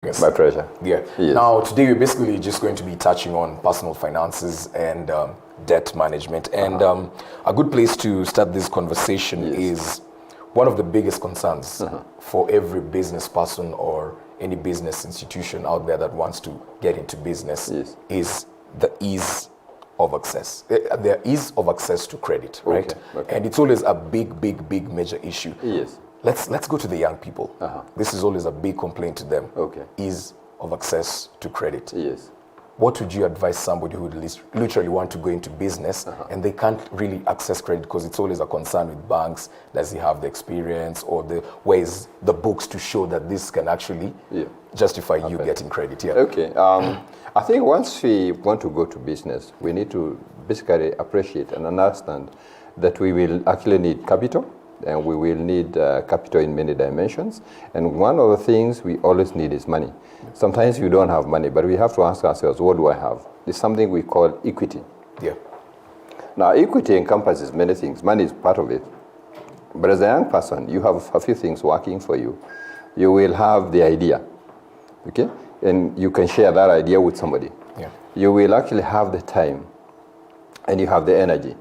Yes. My pleasure. Yeah. Yes. Now, today we're basically just going to be touching on personal finances and debt management. And a good place to start this conversation is one of the biggest concerns for every business person or any business institution out there that wants to get into business is the ease of access. There is of access to credit, right? Okay. And it's always a big major issue. Yes. Let's go to the young people. This is always a big complaint to them. Okay. Ease of access to credit. Yes. What would you advise somebody who would literally want to go into business and they can't really access credit because it's always a concern with banks? Does he have the experience or where's the books to show that this can actually justify you getting credit? Yeah. Okay. I think once we want to go to business, we need to basically appreciate and understand that we will actually need capital. And we will need capital in many dimensions. And one of the things we always need is money. Sometimes we don't have money, but we have to ask ourselves, what do I have? It's something we call equity. Yeah. Now, equity encompasses many things. Money is part of it. But as a young person, you have a few things working for you. You will have the idea, okay? And you can share that idea with somebody. Yeah. You will actually have the time, and you have the energy.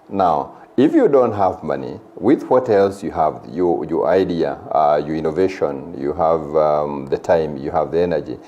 Now, if you don't have money, with what else you have, your idea, your innovation, you have the time, you have the energy,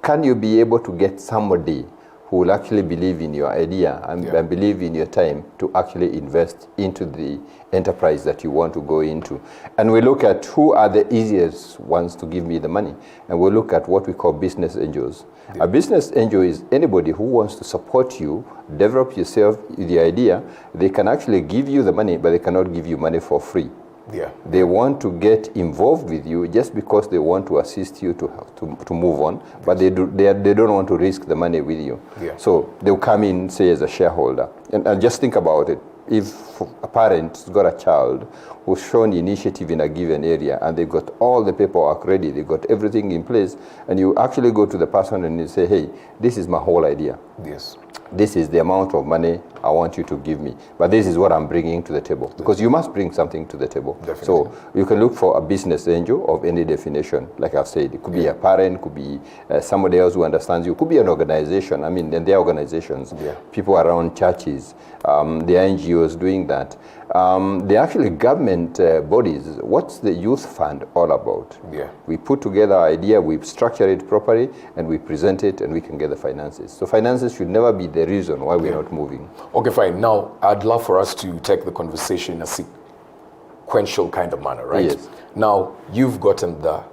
can you be able to get somebody who will actually believe in your idea and believe in your time to actually invest into the enterprise that you want to go into? And we look at who are the easiest ones to give me the money. And we look at what we call business angels. Yeah. A business angel is anybody who wants to support you, develop yourself, the idea. They can actually give you the money, but they cannot give you money for free. Yeah. They want to get involved with you just because they want to assist you to move on, but they don't want to risk the money with you. Yeah. So they'll come in, say, as a shareholder. And just think about it. If a parent's got a child who's shown initiative in a given area and they've got all the paperwork ready, they've got everything in place, and you actually go to the person and you say, hey, this is my whole idea. Yes. This is the amount of money I want you to give me, but this is what I'm bringing to the table, because you must bring something to the table. Definitely. So you can look for a business angel of any definition. Like I've said, it could be a parent, could be somebody else who understands you, could be an organization. I mean, and there are organizations, people around churches, the NGOs doing that. The actually government bodies. What's the youth fund all about? Yeah. We put together an idea, we structure it properly, and we present it, and we can get the finances. So finances should never be the reason why we're not moving. Okay, fine. Now, I'd love for us to take the conversation in a sequential kind of manner, right? Yes. Now, you've gotten the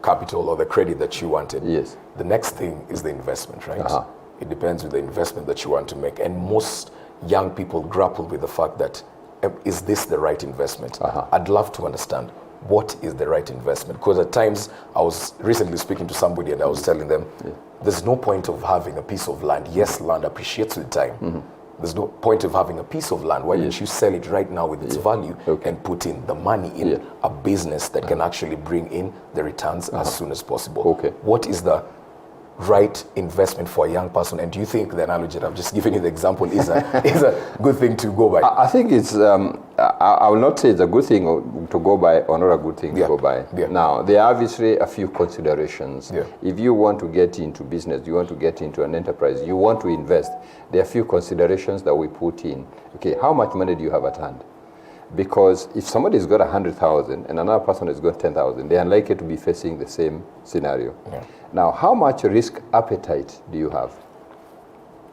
capital or the credit that you wanted. Yes. The next thing is the investment, right? It depends with the investment that you want to make. And most young people grapple with the fact that, is this the right investment? I'd love to understand what is the right investment. Because at times, I was recently speaking to somebody and I was telling them, there's no point of having a piece of land. Yes, land appreciates with time. There's no point of having a piece of land. Why don't you sell it right now with its value and put in the money in a business that can actually bring in the returns as soon as possible? Okay. What is the right investment for a young person? And do you think the analogy that I've just given you, the example, is a good thing to go by? I think it's, I will not say it's a good thing to go by or not a good thing to go by. Now, there are obviously a few considerations. If you want to get into business, you want to get into an enterprise, you want to invest, there are a few considerations that we put in. Okay, how much money do you have at hand? Because if somebody's got 100,000 and another person has got 10,000, they're unlikely to be facing the same scenario. Now, how much risk appetite do you have?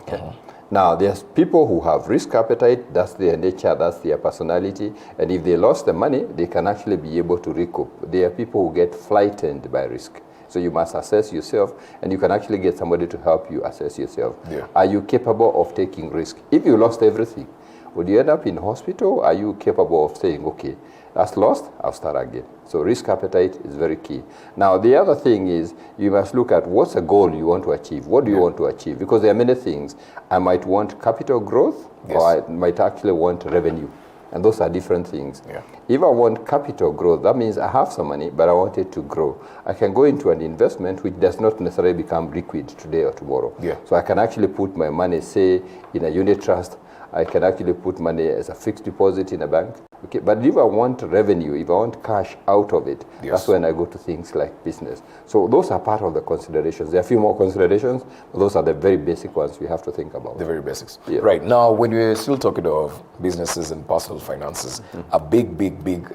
Okay. Now, there's people who have risk appetite, that's their nature, that's their personality, and if they lost the money, they can actually be able to recoup. There are people who get frightened by risk. So you must assess yourself, and you can actually get somebody to help you assess yourself. Are you capable of taking risk? If you lost everything, would you end up in hospital? Are you capable of saying, okay, that's lost, I'll start again? So risk appetite is very key. Now, the other thing is you must look at what's a goal you want to achieve. What do you want to achieve? Because there are many things. I might want capital growth, or I might actually want revenue. And those are different things. If I want capital growth, that means I have some money, but I want it to grow. I can go into an investment which does not necessarily become liquid today or tomorrow. So I can actually put my money, say, in a unit trust. I can actually put money as a fixed deposit in a bank. Okay, but if I want revenue, if I want cash out of it, Yes. that's when I go to things like business. So those are part of the considerations. There are a few more considerations, but those are the very basic ones we have to think about. The very basics. Yeah. Right. Now, when we're still talking of businesses and personal finances, a big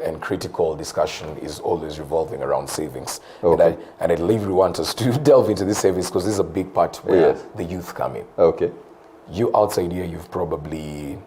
and critical discussion is always revolving around savings. Okay. And I'd really want us to delve into this savings because this is a big part where Yes. the youth come in. Okay. You outside here, you've probably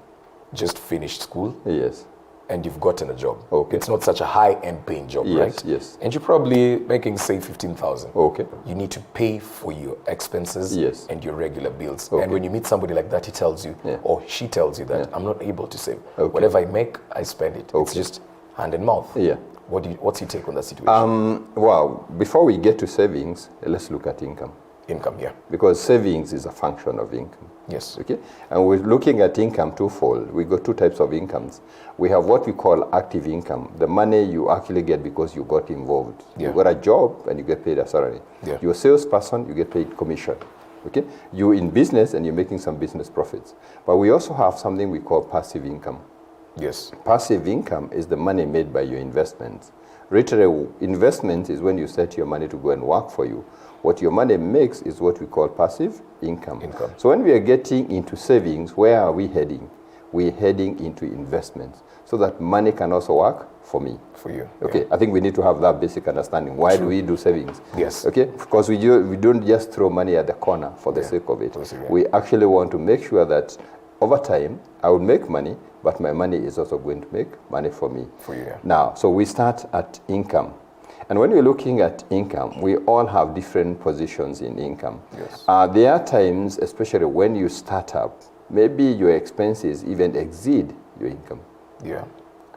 just finished school. Yes. And you've gotten a job. Okay. It's not such a high-end paying job, Yes, right? yes. And you're probably making, say, 15,000. Okay. You need to pay for your expenses Yes. and your regular bills. Okay. And when you meet somebody like that, he tells you, Yeah. or she tells you that, Yeah. I'm not able to save. Okay. Whatever I make, I spend it. It's Okay. just hand and mouth. Yeah. What's your take on that situation? Well, before we get to savings, let's look at income. Income, yeah. Because savings is a function of income. Yes. Okay, and we're looking at income twofold. We got two types of incomes. We have what we call active income, the money you actually get because you got involved. Yeah. You got a job and you get paid a salary. Yeah. You're a salesperson, you get paid commission. Okay, you're in business and you're making some business profits. But we also have something we call passive income. Yes. Passive income is the money made by your investments. Literally, investment is when you set your money to go and work for you. What your money makes is what we call passive income. So when we are getting into savings, where are we heading? We're heading into investments so that money can also work for me. For you. Okay, I think we need to have that basic understanding. Why do we do savings? Yes. Okay, because we don't just throw money at the corner for the sake of it. We actually want to make sure that over time, I will make money, but my money is also going to make money for me. For you, yeah. Now, so we start at income. And when we're looking at income, we all have different positions in income. Yes. There are times, especially when you start up, maybe your expenses even exceed your income. Yeah.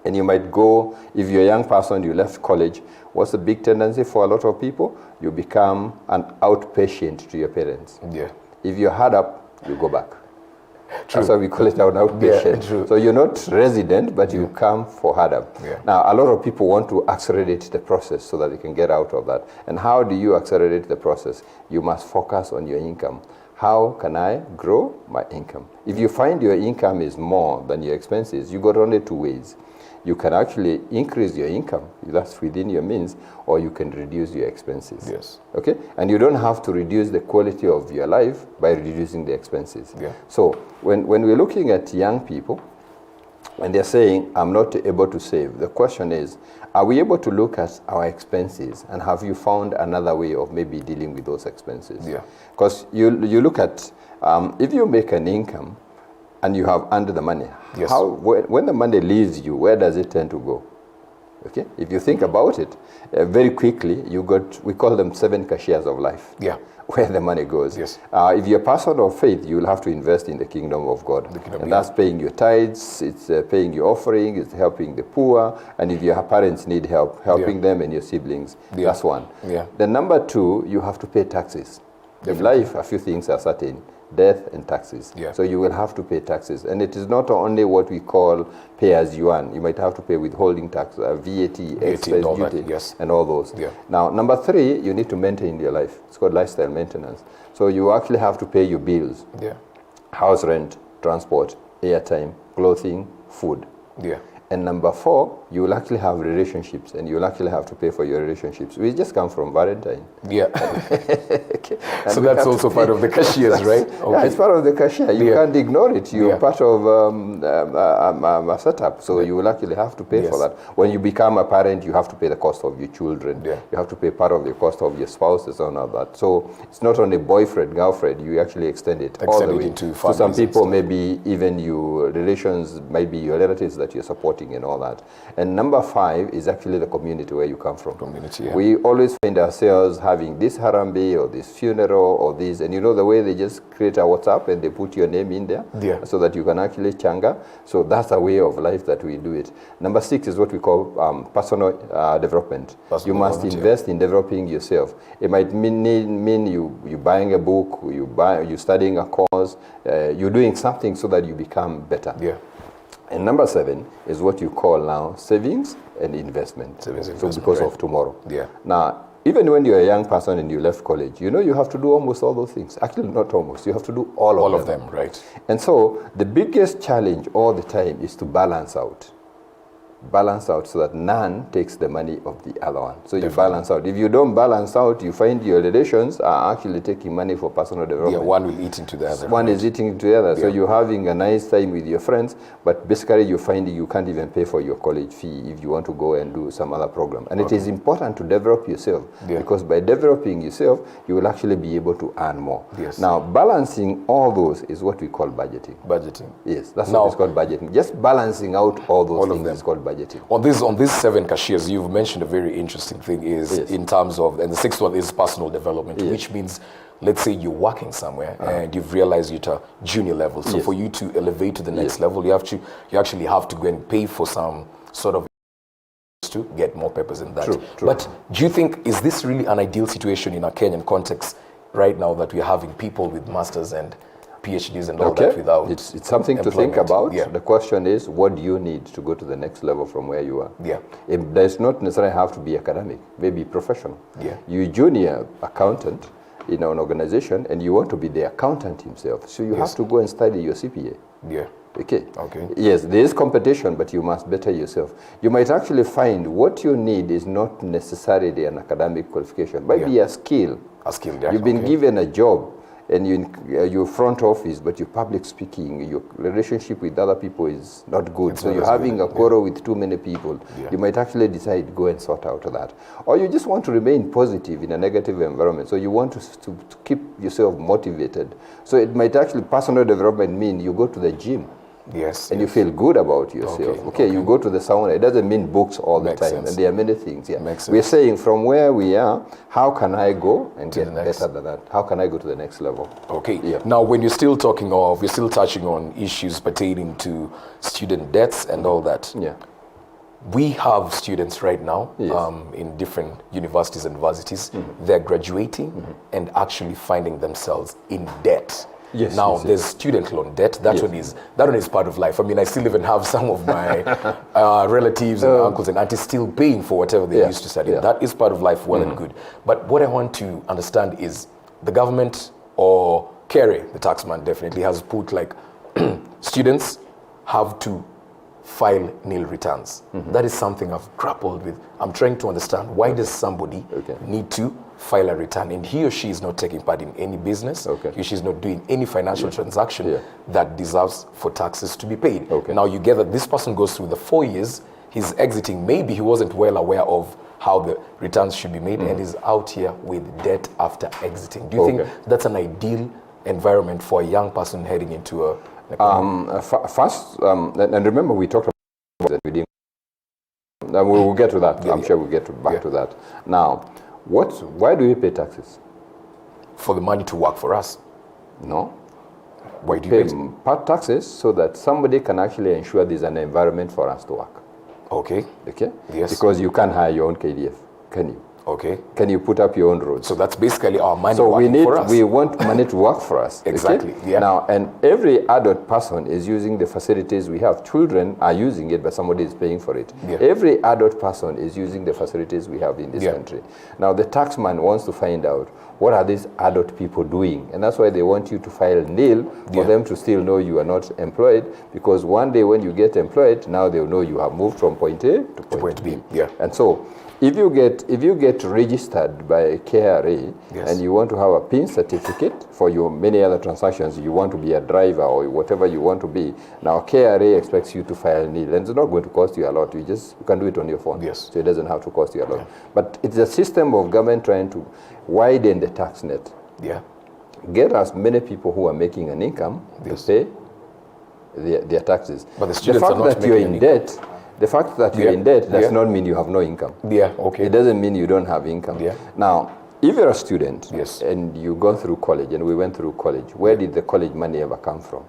And you might go, if you're a young person, you left college, what's the big tendency for a lot of people? You become an outpatient to your parents. Yeah. If you're hard up, you go back. True. That's why we call it an outpatient. Yeah, true. So you're not resident, but you come for hard up. Yeah. Now, a lot of people want to accelerate the process so that they can get out of that. And how do you accelerate the process? You must focus on your income. How can I grow my income? If you find your income is more than your expenses, you got only two ways. You can actually increase your income, that's within your means, or you can reduce your expenses. Yes. Okay? And you don't have to reduce the quality of your life by reducing the expenses. Yeah. So when we're looking at young people, when they're saying, I'm not able to save, the question is, are we able to look at our expenses and have you found another way of maybe dealing with those expenses? Yeah. Because you look at, if you make an income and you have earned the money, Yes. when the money leaves you, where does it tend to go? Okay, if you think about it, very quickly, we call them 7 cashiers of life. Yeah. Where the money goes. Yes. If you're a person of faith, you'll have to invest in the kingdom of God. And that's paying your tithes, it's paying your offering, it's helping the poor, and if your parents need help, helping them and your siblings. Yeah. That's one. Yeah. Then number 2, you have to pay taxes. In life, a few things are certain. Death and taxes. Yeah. So you will have to pay taxes. And it is not only what we call pay as you earn. You might have to pay withholding tax, VAT, excise all duty, that, yes. and all those. Yeah. Now, number 3, you need to maintain your life. It's called lifestyle maintenance. So you actually have to pay your bills. Yeah. House rent, transport, airtime, clothing, food. Yeah. And number 4, you will actually have relationships, and you will actually have to pay for your relationships. We just come from Valentine. Yeah. Okay. So that's also part of the cashiers, right? Okay. Yeah, it's part of the cashier. You can't ignore it. You're part of a setup, so you will actually have to pay for that. When you become a parent, you have to pay the cost of your children. Yeah. You have to pay part of the cost of your spouses and all that. So it's not only boyfriend, girlfriend. You actually extend it all the way. Into so some families people, maybe even your relations, maybe your relatives that you're supporting and all that. And number 5 is actually the community where you come from. Community, yeah. We always find ourselves having this harambe or this funeral or this, and you know the way they just create a WhatsApp and they put your name in there so that you can actually changa. So that's a way of life that we do it. Number 6 is what we call personal development. You must invest in developing yourself. It might mean you buying a book, you studying a course, you're doing something so that you become better. Yeah. And number 7 is what you call now savings and investment. Savings and so investment, because right. of tomorrow. Yeah. Now, even when you're a young person and you left college, you know you have to do almost all those things. Actually, not almost. You have to do all of them. Right. And so the biggest challenge all the time is to balance out. balance out so that none takes the money of the other one. So you balance out. If you don't balance out, you find your relations are actually taking money for personal development. Yeah, one will eat into the other. One is eating into the other. Yeah. So you're having a nice time with your friends, but basically you find you can't even pay for your college fee if you want to go and do some other program. And it is important to develop yourself, because by developing yourself, you will actually be able to earn more. Yes. Now, balancing all those is what we call budgeting. Budgeting. Yes, that's what it's called, budgeting. Just balancing out all those things is called budgeting. On these 7 cashiers, you've mentioned a very interesting thing is in terms of, and the 6th one is personal development, which means, let's say you're working somewhere and you've realized you're at a junior level. So for you to elevate to the next level, you actually have to go and pay for some sort of to get more papers in that. True. But do you think, is this really an ideal situation in a Kenyan context right now that we're having people with masters and PhDs and all that without It's something employment? to think about. The question is, what do you need to go to the next level from where you are? It does not necessarily have to be academic, maybe professional. You're junior accountant in an organization and you want to be the accountant himself. So you have to go and study your CPA. Okay. Yes, there is competition, but you must better yourself. You might actually find what you need is not necessarily an academic qualification, maybe a skill. You've been given a job and your front office, but your public speaking, your relationship with other people is not good. So you're having a quarrel with too many people. You might actually decide to go and sort out that. Or you just want to remain positive in a negative environment. So you want to keep yourself motivated. So it might actually, personal development mean you go to the gym. And you feel good about yourself. You go to the sauna. It doesn't mean books all the time. And there are many things. We're saying from where we are, how can I go and get better than that? How can I go to the next level? Now, when you're still talking of, you're still touching on issues pertaining to student debts and all that. We have students right now in different universities and varsities. They're graduating and actually finding themselves in debt. There's student loan debt. That one is part of life. I mean, I still even have some of my relatives and uncles and aunties still paying for whatever they used to study. That is part of life, well and good. But what I want to understand is the government, or Kerry, the taxman, definitely has put like students have to file nil returns. That is something I've grappled with. I'm trying to understand, why does somebody need to file a return and he or she is not taking part in any business, she's not doing any financial transaction that deserves for taxes to be paid. Now you get that this person goes through the 4 years, he's exiting, maybe he wasn't well aware of how the returns should be made and is out here with debt after exiting. Do you think that's an ideal environment for a young person heading into a first, and remember we talked about that we didn't. We'll get to that. I'm sure we'll get back to that. Now, why do we pay taxes? For the money to work for us. No. Why do you pay taxes so that somebody can actually ensure there's an environment for us to work? Okay. Yes. Because you can't hire your own KDF, can you? Can you put up your own roads? So that's basically our money for us. We want money to work for us. Exactly. Now, and every adult person is using the facilities we have. Children are using it, but somebody is paying for it. Every adult person is using the facilities we have in this country. Now, the taxman wants to find out, what are these adult people doing? And that's why they want you to file nil for them to still know you are not employed, because one day when you get employed, now they'll know you have moved from point A to point B. And so, if you get registered by KRA and you want to have a PIN certificate for your many other transactions, you want to be a driver or whatever you want to be, now KRA expects you to file nil, and it's not going to cost you a lot. You can do it on your phone. So it doesn't have to cost you a lot. But it's a system of government trying to widen the tax net. Get as many people who are making an income to pay their taxes. But the students are not making in debt. The fact that you're in debt does not mean you have no income. It doesn't mean you don't have income. Now, if you're a student and you go through college, and we went through college, where did the college money ever come from?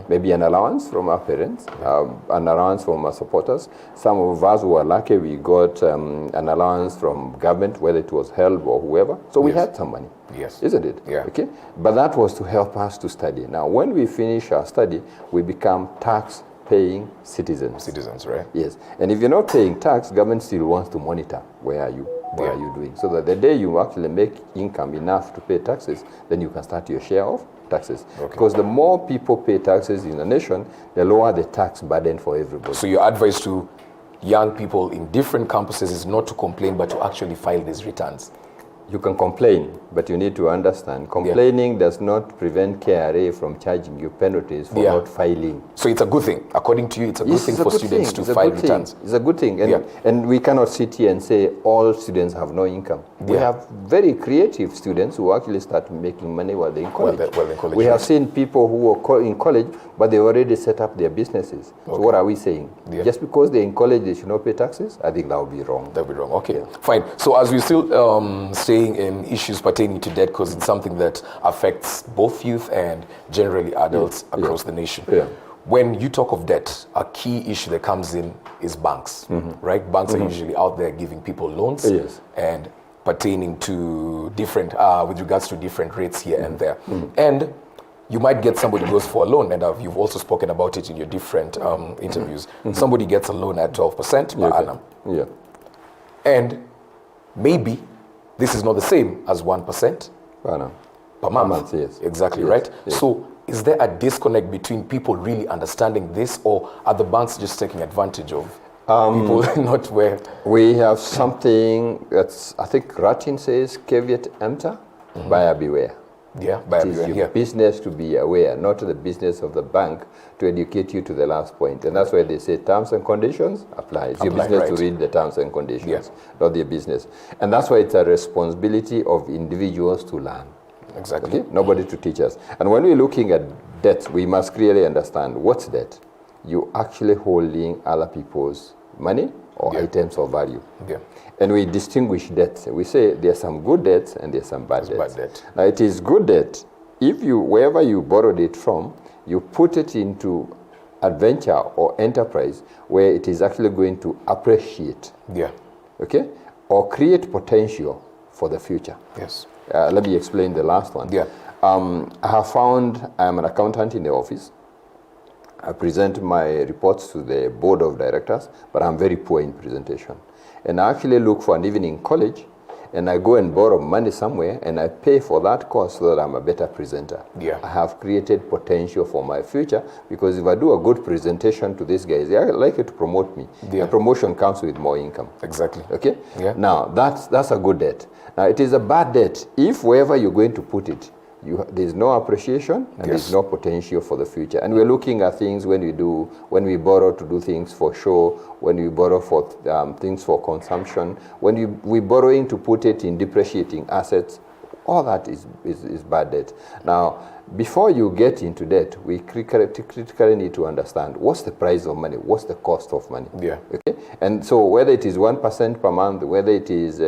Maybe an allowance from our parents, an allowance from our supporters. Some of us who were lucky, we got an allowance from government, whether it was HELB or whoever. So we had some money, isn't it? But that was to help us to study. Now, when we finish our study, we become tax-paying citizens. Citizens, right? Yes. And if you're not paying tax, government still wants to monitor where are you doing. So that the day you actually make income enough to pay taxes, then you can start your share of taxes. Because the more people pay taxes in a nation, the lower the tax burden for everybody. So your advice to young people in different campuses is not to complain, but to actually file these returns? You can complain, but you need to understand, complaining does not prevent KRA from charging you penalties for not filing. So it's a good thing. According to you, it's a good thing for students to file returns. It's a good thing. And we cannot sit here and say all students have no income. We have very creative students who actually start making money while they're in college. We have seen people who are in college, but they already set up their businesses. So what are we saying? Just because they're in college, they should not pay taxes? I think that would be wrong. That would be wrong. Okay, fine. So as we still staying in issues pertaining to debt, because it's something that affects both youth and generally adults across the nation. When you talk of debt, a key issue that comes in is banks, right? Banks are usually out there giving people loans and pertaining to different, with regards to different rates here and there. And you might get somebody who goes for a loan, and you've also spoken about it in your different interviews. Somebody gets a loan at 12% per annum. And maybe this is not the same as 1% per month. Exactly, right? So is there a disconnect between people really understanding this, or are the banks just taking advantage of people not where? We have something that's, I think Ratin says, caveat emptor, buyer beware. Buyer beware. It is your business to be aware, not the business of the bank to educate you to the last point. And that's why they say terms and conditions apply. It's your business to read the terms and conditions, not their business. And that's why it's a responsibility of individuals to learn. Exactly. Okay? Nobody to teach us. And when we're looking at debt, we must clearly understand what's debt. You actually holding other people's money or items of value. And we distinguish debts. We say there's some good debts and there's some bad debts. Now it is good debt if you, wherever you borrowed it from, you put it into adventure or enterprise where it is actually going to appreciate. Okay? Or create potential for the future. Let me explain the last one. I have found, I'm an accountant in the office. I present my reports to the board of directors, but I'm very poor in presentation. And I actually look for, and even in college, and I go and borrow money somewhere, and I pay for that course so that I'm a better presenter. I have created potential for my future, because if I do a good presentation to these guys, they are likely to promote me. And promotion comes with more income. Okay? Now, that's a good debt. Now, it is a bad debt if wherever you're going to put it, there's no appreciation and there's no potential for the future. And we're looking at things when we borrow to do things for show, when we borrow for things for consumption, when we're borrowing to put it in depreciating assets. All that is bad debt. Now, before you get into debt, we critically need to understand what's the price of money, what's the cost of money. Okay? And so whether it is 1% per month, whether it is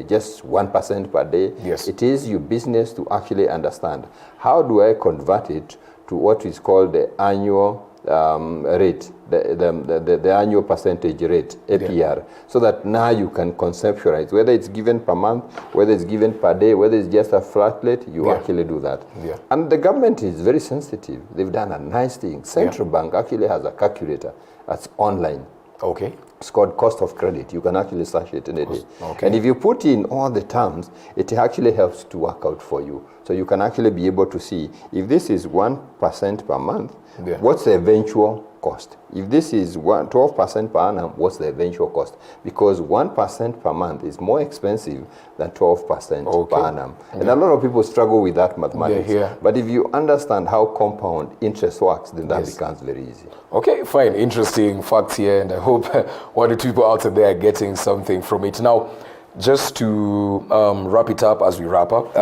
just 1% per day, it is your business to actually understand how do I convert it to what is called the annual rate, the annual percentage rate, APR, so that now you can conceptualize whether it's given per month, whether it's given per day, whether it's just a flat rate, you actually do that. And the government is very sensitive. They've done a nice thing. Central Bank actually has a calculator that's online. It's called cost of credit. You can actually search it in a day. And if you put in all the terms, it actually helps to work out for you. So you can actually be able to see if this is 1% per month, what's the eventual cost? If this is 12% per annum, what's the eventual cost? Because 1% per month is more expensive than 12% per annum. And a lot of people struggle with that mathematics. But if you understand how compound interest works, then that becomes very easy. Okay, fine. Interesting facts here, and I hope one or two people out there are getting something from it. Now, just to wrap it up as we wrap up,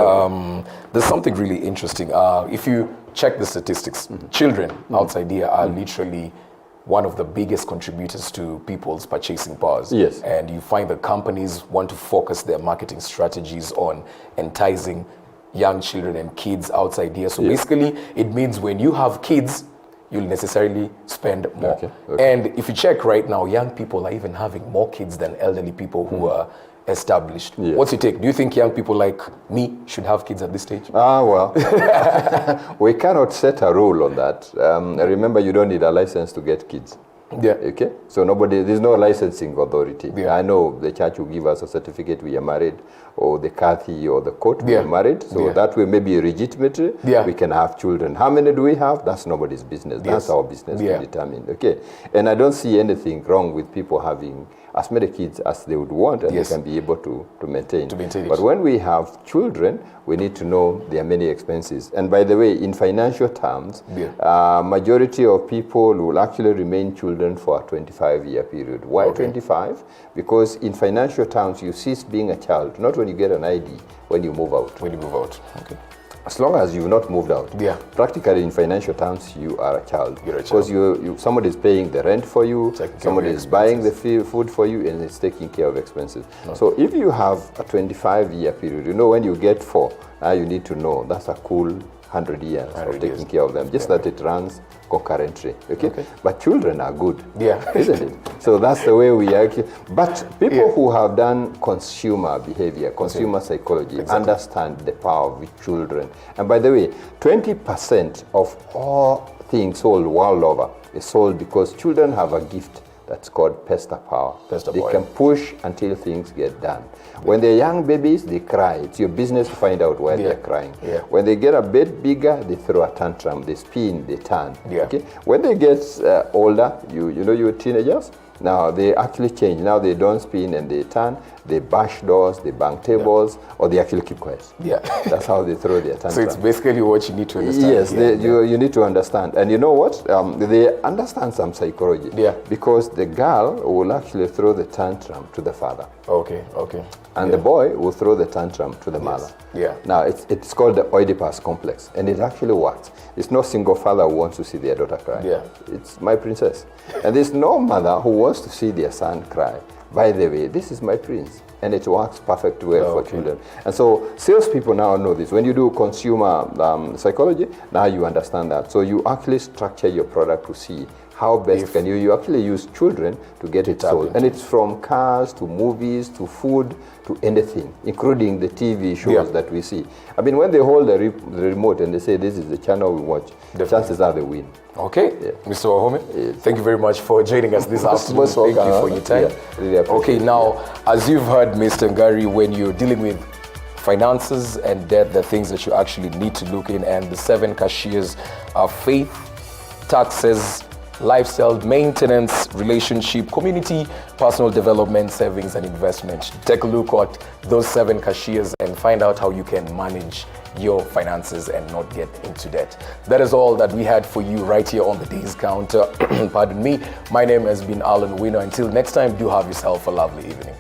there's something really interesting. If you check the statistics, children outside here are literally one of the biggest contributors to people's purchasing powers. And you find that companies want to focus their marketing strategies on enticing young children and kids outside here. So basically, it means when you have kids, you'll necessarily spend more. And if you check right now, young people are even having more kids than elderly people who are established. What's your take? Do you think young people like me should have kids at this stage? Well, we cannot set a rule on that. Remember, you don't need a license to get kids. Yeah. Okay. So there's no licensing authority. Yeah. I know the church will give us a certificate we are married, or the Kathy or the court we are married. So that way, maybe legitimately, we can have children. How many do we have? That's nobody's business. That's our business to determine. Okay. And I don't see anything wrong with people having as many kids as they would want, and they can be able to maintain. But when we have children, we need to know there are many expenses. And by the way, in financial terms, majority of people will actually remain children for a 25-year period. Why 25? Because in financial terms, you cease being a child, not when you get an ID, when you move out. When you move out, okay. As long as you've not moved out, practically in financial terms, you are a child. You're a child. Because somebody is paying the rent for you, somebody is buying the food for you, and is taking care of expenses. Okay. So if you have a 25-year period, when you get 4, now you need to know that's a cool 100 years of taking care of them, just that it runs concurrently. Okay? But children are good, isn't it? So that's the way we are. But people who have done consumer behavior, consumer psychology, understand the power of children. And by the way, 20% of all things sold world over is sold because children have a gift that's called pester power. They can push until things get done. When they're young babies, they cry. It's your business to find out why they're crying. When they get a bit bigger, they throw a tantrum. They spin, they turn. Okay? When they get older, you're teenagers, now they actually change. Now they don't spin and they turn. They bash doors, they bang tables, or they actually keep quiet. That's how they throw their tantrum. So it's basically what you need to understand. Yes, you need to understand. And you know what? They understand some psychology. Because the girl will actually throw the tantrum to the father. Okay. And the boy will throw the tantrum to the mother. Now, it's called the Oedipus complex, and it actually works. It's no single father who wants to see their daughter cry. It's my princess. And there's no mother who wants to see their son cry. By the way, this is my prince. And it works perfectly well for children. And so salespeople now know this. When you do consumer psychology, now you understand that. So you actually structure your product to see how best can you actually use children to get it sold. And it's from cars to movies to food to anything, including the TV shows that we see. I mean, when they hold the remote and they say this is the channel we watch, chances are they win. Okay, Mr. Wahome, thank you very much for joining us this afternoon. Thank you for your time. Really appreciate now, as you've heard, Mr. Ngari, when you're dealing with finances and debt, the things that you actually need to look in, and the 7 cashiers are faith, taxes, lifestyle, maintenance, relationship, community, personal development, savings, and investment. Take a look at those 7 cashiers and find out how you can manage your finances and not get into debt. That is all that we had for you right here on the Day's Counter. Pardon me. My name has been Alan Winner. Until next time, do have yourself a lovely evening.